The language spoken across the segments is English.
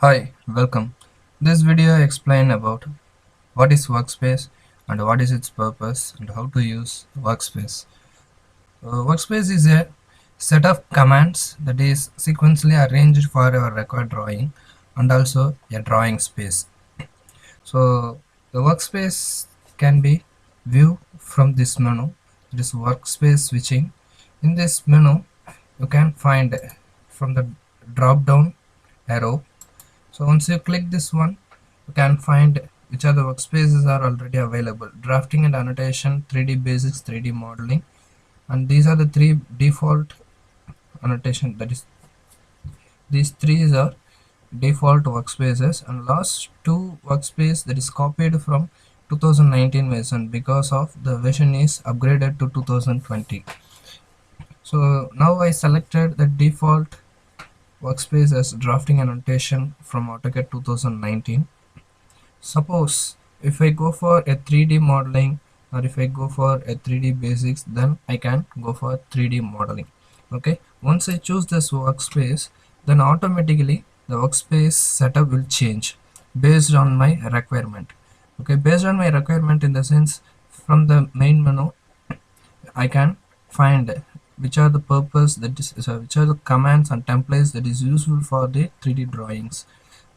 Hi, welcome. This video explain about what is Workspace and what is its purpose and how to use Workspace. Workspace is a set of commands that is sequentially arranged for your required drawing and also a drawing space. So the Workspace can be viewed from this menu. It is Workspace switching. In this menu, you can find from the drop down arrow. So once you click this one, you can find which are the workspaces are already available. Drafting and annotation, 3D basics, 3D modeling, and these are the three default annotation. That is, these three are default workspaces, and last two workspace that is copied from 2019 version because of the version is upgraded to 2020. So now I selected the default workspace as drafting annotation from AutoCAD 2019. Suppose if I go for a 3D modeling or if I go for a 3D basics, then I can go for 3D modeling. Okay, once I choose this workspace, then automatically the workspace setup will change based on my requirement. Okay, based on my requirement, in the sense from the main menu I can find which are the purpose that is which are the commands and templates that is useful for the 3D drawings.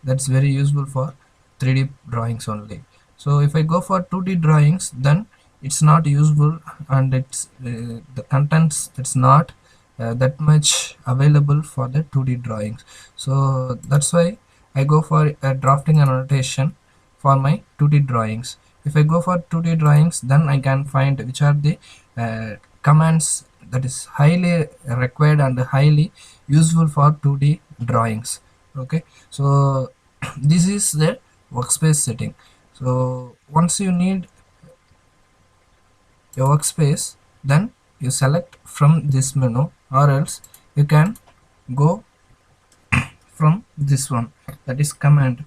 That's very useful for 3D drawings only. So if I go for 2D drawings, then it's not useful, and it's the contents that's not that much available for the 2D drawings. So that's why I go for a drafting annotation for my 2D drawings. If I go for 2D drawings, then I can find which are the commands that is highly required and highly useful for 2D drawings. Okay, so this is the workspace setting. So once you need a workspace, then you select from this menu, or else you can go from this one, that is command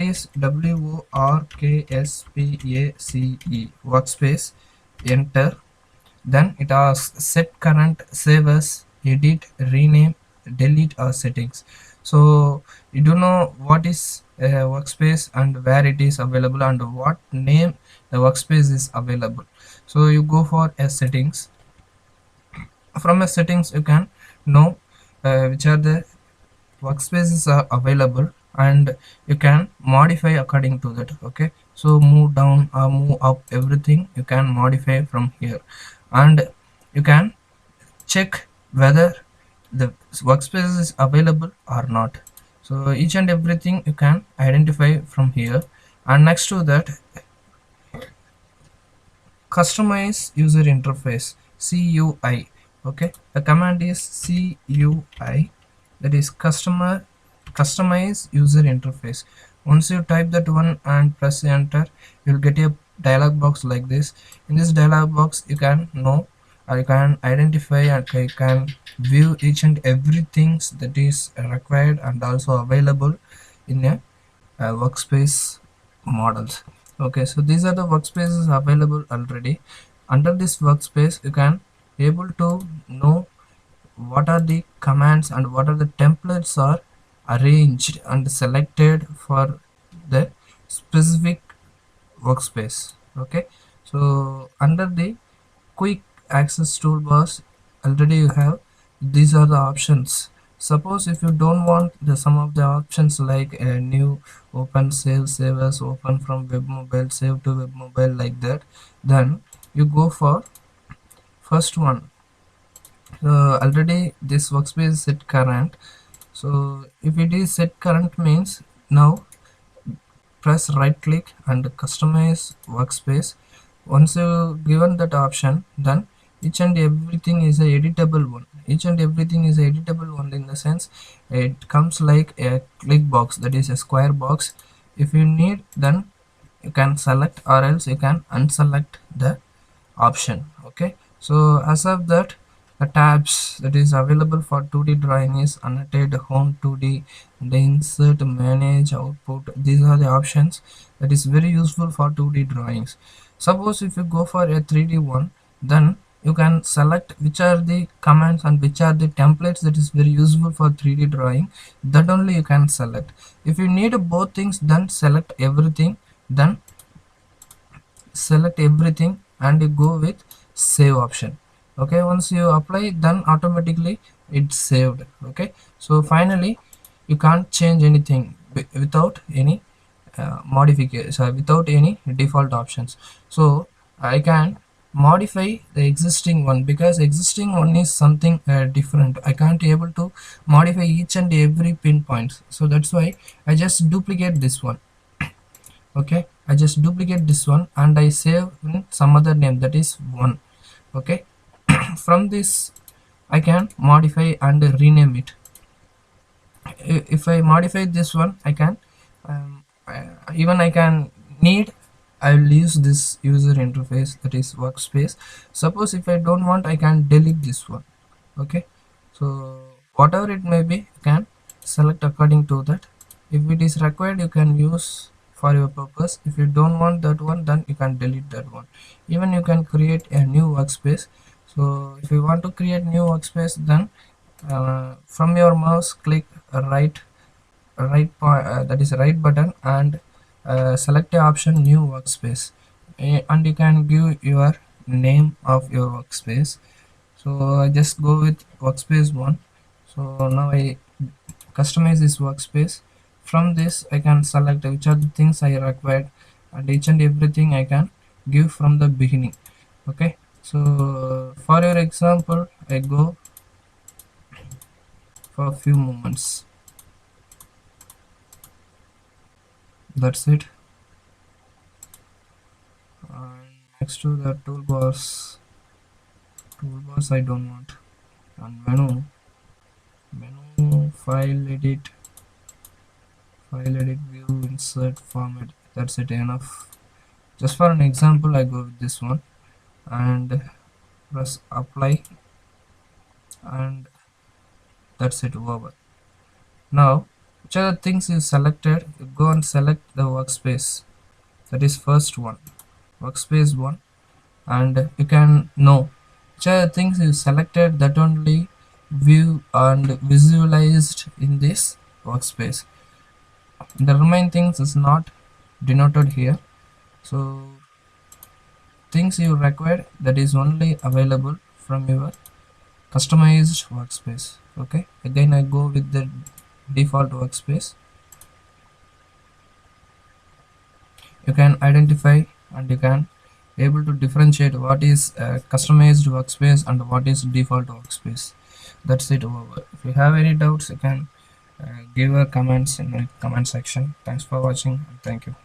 is workspace, workspace, enter. Then it asks set current, save as, edit, rename, delete or settings. So you do know what is a workspace and where it is available and what name the workspace is available. So you go for a settings. From a settings you can know which are the workspaces are available, and you can modify according to that. Okay, so move down or move up, everything you can modify from here, and you can check whether the workspace is available or not. So each and everything you can identify from here. And next to that, customize user interface, CUI. Okay, the command is CUI, that is customize user interface. Once you type that one and press enter, you'll get a dialog box like this. In this dialog box you can know, or you can identify, and you can view each and everything that is required and also available in a workspace models. Okay, so these are the workspaces available already. Under this workspace you can able to know what are the commands and what are the templates are arranged and selected for the specific workspace. Okay, so under the quick access toolbars, already you have these are the options. Suppose if you don't want the some of the options like a new, open, save as, open from web mobile, save to web mobile, like that, then you go for first one. Already this workspace is set current. So if it is set current means, now press right click and customize workspace. Once you given that option, then each and everything is a editable one. Each and everything is a editable one, in the sense it comes like a click box, that is a square box. If you need, then you can select, or else you can unselect the option. Okay, so as of that, the tabs that is available for 2D drawing is annotate, home 2D, the insert, manage, output. These are the options that is very useful for 2D drawings. Suppose if you go for a 3D one, then you can select which are the commands and which are the templates that is very useful for 3D drawing. That only you can select. If you need both things, then select everything, then select everything and you go with save option. Okay, once you apply, then automatically it's saved. Okay, so finally you can't change anything without any modification, without any default options. So I can modify the existing one, because existing one is something different. I can't able to modify each and every pinpoint, so that's why I just duplicate this one. Okay, I just duplicate this one and I save in some other name, that is one. Okay, from this I can modify and rename it. If I modify this one, I can even I can need, I will use this user interface, that is workspace. Suppose if I don't want, I can delete this one. Okay, so whatever it may be, you can select according to that. If it is required, you can use for your purpose. If you don't want that one, then you can delete that one. Even you can create a new workspace. So if you want to create new workspace, then from your mouse click that is right button and select the option new workspace. And you can give your name of your workspace. So I just go with workspace 1. So now I customize this workspace. From this I can select which are the things I required, and each and everything I can give from the beginning. Okay, so for your example, I go for a few moments. That's it. And next to the toolbars I don't want. And menu, file edit, view, insert, format. That's it, enough. Just for an example, I go with this one and press apply, and that's it, over. Now which are the things you selected, you go and select the workspace, that is first one, workspace 1, and you can know which are the things you selected, that only view and visualized in this workspace. The remaining things is not denoted here. So things you require, that is only available from your customized workspace. Okay, again I go with the default workspace. You can identify and you can able to differentiate what is customized workspace and what is default workspace. That's it, over. If you have any doubts, you can give a comments in the comment section. Thanks for watching and thank you.